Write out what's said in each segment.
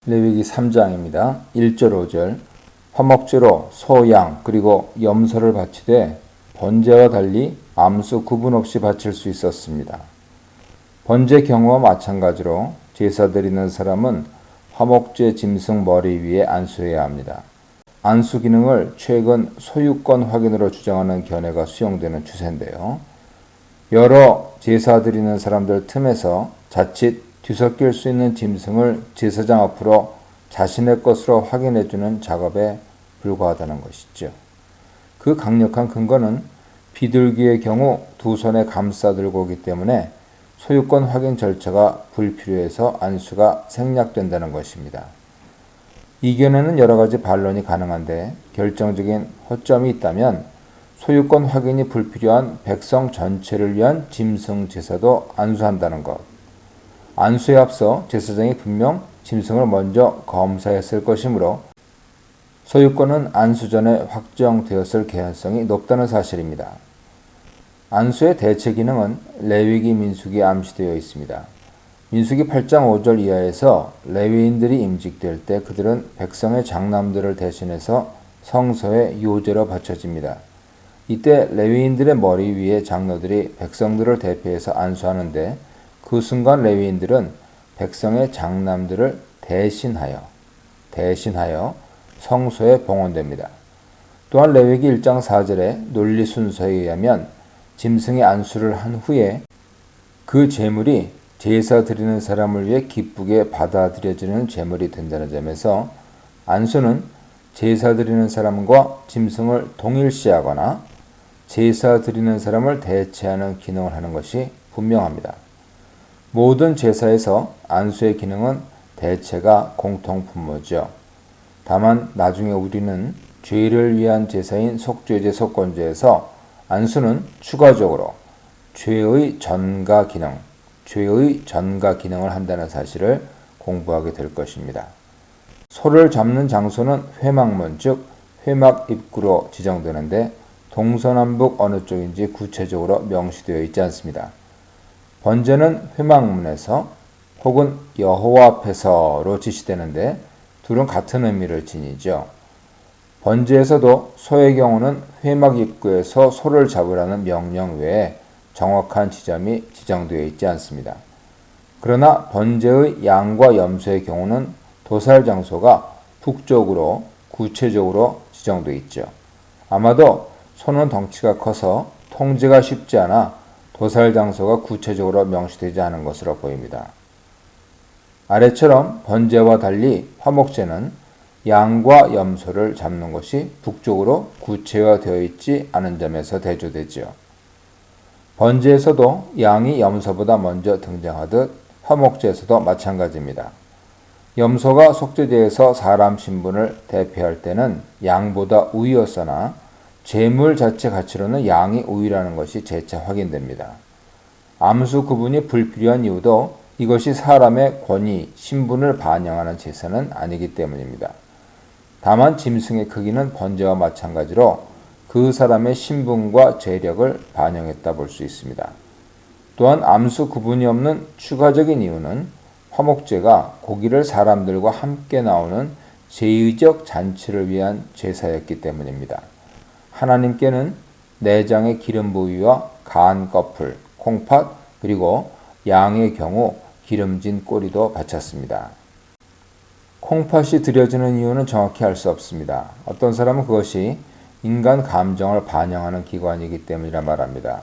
레위기 3장입니다. 1절 5절 화목제로 소, 양 그리고 염소를 바치되 번제와 달리 암수 구분 없이 바칠 수 있었습니다. 번제 경우와 마찬가지로 제사 드리는 사람은 화목제 짐승 머리 위에 안수해야 합니다. 안수 기능을 최근 소유권 확인으로 주장하는 견해가 수용되는 추세인데요. 여러 제사 드리는 사람들 틈에서 자칫 뒤섞일 수 있는 짐승을 제사장 앞으로 자신의 것으로 확인해주는 작업에 불과하다는 것이죠. 그 강력한 근거는 비둘기의 경우 두 손에 감싸 들고 오기 때문에 소유권 확인 절차가 불필요해서 안수가 생략된다는 것입니다. 이 견해는 여러 가지 반론이 가능한데 결정적인 허점이 있다면 소유권 확인이 불필요한 백성 전체를 위한 짐승 제사도 안수한다는 것. 안수에 앞서 제사장이 분명 짐승을 먼저 검사했을 것이므로 소유권은 안수 전에 확정되었을 개연성이 높다는 사실입니다. 안수의 대체 기능은 레위기 민수기에 암시되어 있습니다. 민수기 8장 5절 이하에서 레위인들이 임직될 때 그들은 백성의 장남들을 대신해서 성소에 요제로 바쳐집니다. 이때 레위인들의 머리 위에 장로들이 백성들을 대표해서 안수하는데 그 순간 레위인들은 백성의 장남들을 대신하여 성소에 봉헌됩니다. 또한 레위기 1장 4절의 논리 순서에 의하면 짐승의 안수를 한 후에 그 제물이 제사 드리는 사람을 위해 기쁘게 받아들여지는 제물이 된다는 점에서 안수는 제사 드리는 사람과 짐승을 동일시하거나 제사 드리는 사람을 대체하는 기능을 하는 것이 분명합니다. 모든 제사에서 안수의 기능은 대체가 공통분모죠. 다만 나중에 우리는 죄를 위한 제사인 속죄제 속건제에서 안수는 추가적으로 죄의 전가 기능을 한다는 사실을 공부하게 될 것입니다. 소를 잡는 장소는 회막문, 즉 회막 입구로 지정되는데 동서남북 어느 쪽인지 구체적으로 명시되어 있지 않습니다. 번제는 회막문에서 혹은 여호와 앞에서로 지시되는데 둘은 같은 의미를 지니죠. 번제에서도 소의 경우는 회막 입구에서 소를 잡으라는 명령 외에 정확한 지점이 지정되어 있지 않습니다. 그러나 번제의 양과 염소의 경우는 도살 장소가 북쪽으로 구체적으로 지정되어 있죠. 아마도 소는 덩치가 커서 통제가 쉽지 않아 도살 장소가 구체적으로 명시되지 않은 것으로 보입니다. 아래처럼 번제와 달리 화목제는 양과 염소를 잡는 것이 북쪽으로 구체화되어 있지 않은 점에서 대조되지요. 번제에서도 양이 염소보다 먼저 등장하듯 화목제에서도 마찬가지입니다. 염소가 속죄제에서 사람 신분을 대표할 때는 양보다 우위였으나 제물 자체 가치로는 양이 우위라는 것이 재차 확인됩니다. 암수 구분이 불필요한 이유도 이것이 사람의 권위, 신분을 반영하는 제사는 아니기 때문입니다. 다만 짐승의 크기는 번제와 마찬가지로 그 사람의 신분과 재력을 반영했다 볼 수 있습니다. 또한 암수 구분이 없는 추가적인 이유는 화목제가 고기를 사람들과 함께 나오는 제의적 잔치를 위한 제사였기 때문입니다. 하나님께는 내장의 기름 부위와 간 껍을, 콩팥, 그리고 양의 경우 기름진 꼬리도 바쳤습니다. 콩팥이 드려지는 이유는 정확히 알 수 없습니다. 어떤 사람은 그것이 인간 감정을 반영하는 기관이기 때문이라 말합니다.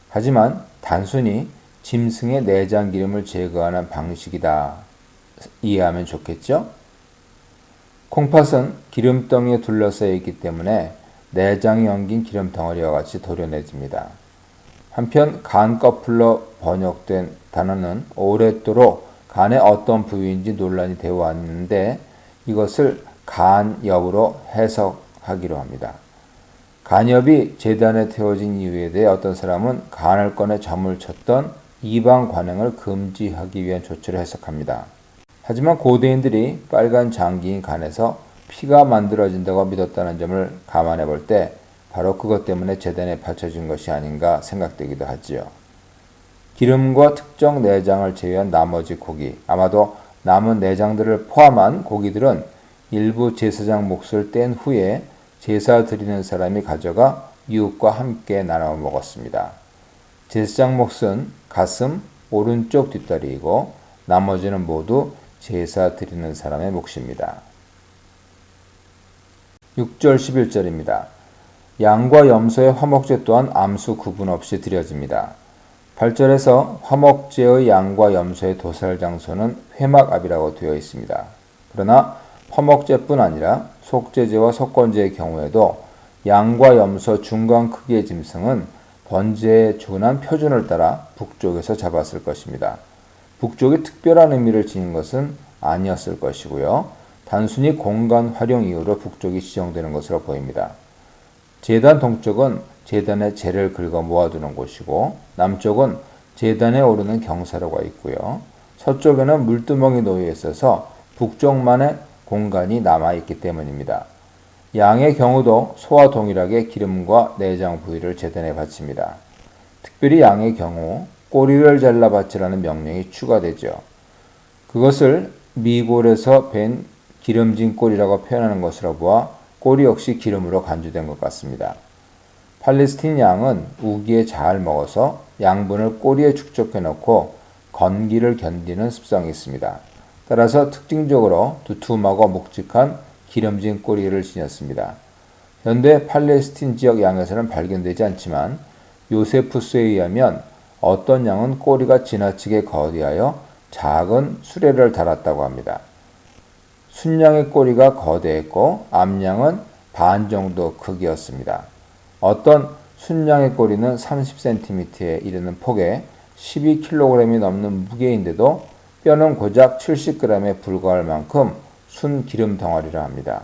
하지만 단순히 짐승의 내장 기름을 제거하는 방식이다 이해하면 좋겠죠? 콩팥은 기름덩이에 둘러싸여 있기 때문에 내장이 엉긴 기름덩어리와 같이 도려내집니다. 한편 간 껍질로 번역된 단어는 오랫도록 간의 어떤 부위인지 논란이 되어 왔는데 이것을 간엽으로 해석하기로 합니다. 간엽이 제단에 태워진 이유에 대해 어떤 사람은 간을 꺼내 점을 쳤던 이방 관행을 금지하기 위한 조치를 해석합니다. 하지만 고대인들이 빨간 장기인 간에서 피가 만들어진다고 믿었다는 점을 감안해 볼 때 바로 그것 때문에 제단에 바쳐진 것이 아닌가 생각되기도 하지요. 기름과 특정 내장을 제외한 나머지 고기, 아마도 남은 내장들을 포함한 고기들은 일부 제사장 몫을 뗀 후에 제사 드리는 사람이 가져가 이웃과 함께 나눠 먹었습니다. 제사장 몫은 가슴, 오른쪽 뒷다리이고 나머지는 모두 제사 드리는 사람의 몫입니다. 6절 11절입니다. 양과 염소의 화목제 또한 암수 구분 없이 드려집니다. 8절에서 화목제의 양과 염소의 도살 장소는 회막앞이라고 되어 있습니다. 그러나 화목제뿐 아니라 속죄제와 속건제의 경우에도 양과 염소 중간 크기의 짐승은 번제에 준한 표준을 따라 북쪽에서 잡았을 것입니다. 북쪽이 특별한 의미를 지닌 것은 아니었을 것이고요. 단순히 공간 활용 이유로 북쪽이 지정되는 것으로 보입니다. 제단 동쪽은 제단의 재를 긁어 모아두는 곳이고 남쪽은 제단에 오르는 경사로가 있고요. 서쪽에는 물두멍이 놓여 있어서 북쪽만의 공간이 남아있기 때문입니다. 양의 경우도 소와 동일하게 기름과 내장 부위를 제단에 바칩니다. 특별히 양의 경우 꼬리를 잘라 바치라는 명령이 추가되죠. 그것을 미골에서 벤 기름진 꼬리라고 표현하는 것으로 보아 꼬리 역시 기름으로 간주된 것 같습니다. 팔레스틴 양은 우기에 잘 먹어서 양분을 꼬리에 축적해 놓고 건기를 견디는 습성이 있습니다. 따라서 특징적으로 두툼하고 묵직한 기름진 꼬리를 지녔습니다. 현대 팔레스틴 지역 양에서는 발견되지 않지만 요세푸스에 의하면 어떤 양은 꼬리가 지나치게 거대하여 작은 수레를 달았다고 합니다. 순양의 꼬리가 거대했고 암양은 반 정도 크기였습니다. 어떤 순양의 꼬리는 30cm에 이르는 폭에 12kg이 넘는 무게인데도 뼈는 고작 70g에 불과할 만큼 순 기름 덩어리라 합니다.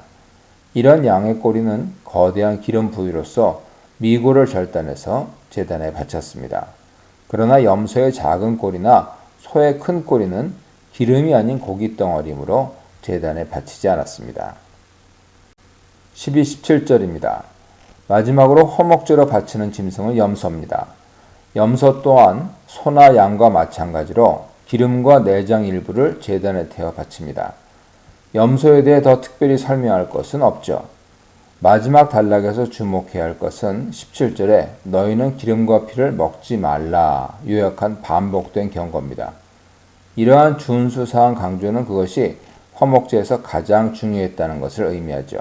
이런 양의 꼬리는 거대한 기름 부위로서 미골을 절단해서 제단에 바쳤습니다. 그러나 염소의 작은 꼬리나 소의 큰 꼬리는 기름이 아닌 고기 덩어리이므로 제단에 바치지 않았습니다. 12, 17절입니다. 마지막으로 화목제로 바치는 짐승은 염소입니다. 염소 또한 소나 양과 마찬가지로 기름과 내장 일부를 제단에 태워 바칩니다. 염소에 대해 더 특별히 설명할 것은 없죠. 마지막 단락에서 주목해야 할 것은 17절에 너희는 기름과 피를 먹지 말라 요약한 반복된 경고입니다. 이러한 준수사항 강조는 그것이 화목제에서 가장 중요했다는 것을 의미하죠.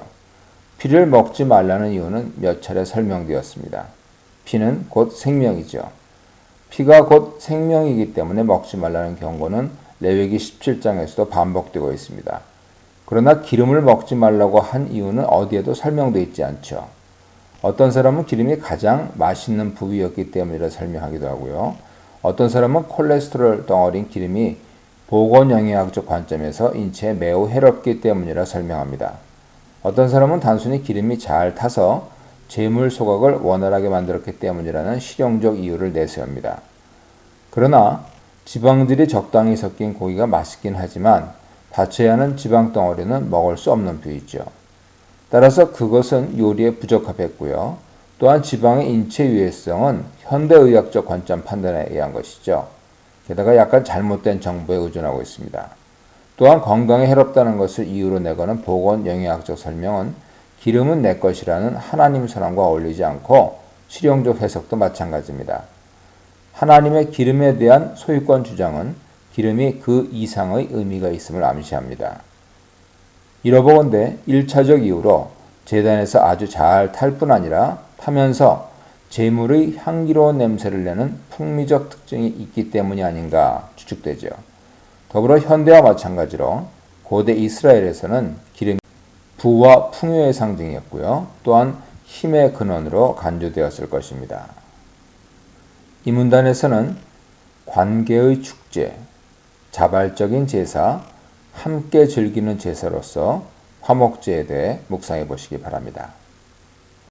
피를 먹지 말라는 이유는 몇 차례 설명되었습니다. 피는 곧 생명이죠. 피가 곧 생명이기 때문에 먹지 말라는 경고는 레위기 17장에서도 반복되고 있습니다. 그러나 기름을 먹지 말라고 한 이유는 어디에도 설명되어 있지 않죠. 어떤 사람은 기름이 가장 맛있는 부위였기 때문이라 설명하기도 하고요. 어떤 사람은 콜레스테롤 덩어리인 기름이 보건영양학적 관점에서 인체에 매우 해롭기 때문이라 설명합니다. 어떤 사람은 단순히 기름이 잘 타서 재물 소각을 원활하게 만들었기 때문이라는 실용적 이유를 내세웁니다. 그러나 지방들이 적당히 섞인 고기가 맛있긴 하지만 다쳐야 하는 지방 덩어리는 먹을 수 없는 부위죠. 따라서 그것은 요리에 부적합했고요. 또한 지방의 인체 유해성은 현대의학적 관점 판단에 의한 것이죠. 게다가 약간 잘못된 정보에 의존하고 있습니다. 또한 건강에 해롭다는 것을 이유로 내거는 보건 영양학적 설명은 기름은 내 것이라는 하나님 선언과 어울리지 않고 실용적 해석도 마찬가지입니다. 하나님의 기름에 대한 소유권 주장은 기름이 그 이상의 의미가 있음을 암시합니다. 이러보건대 1차적 이유로 제단에서 아주 잘 탈 뿐 아니라 타면서 제물의 향기로운 냄새를 내는 풍미적 특징이 있기 때문이 아닌가 추측되죠. 더불어 현대와 마찬가지로 고대 이스라엘에서는 기름이 부와 풍요의 상징이었고요. 또한 힘의 근원으로 간주되었을 것입니다. 이 문단에서는 관계의 축제, 자발적인 제사, 함께 즐기는 제사로서 화목제에 대해 묵상해 보시기 바랍니다.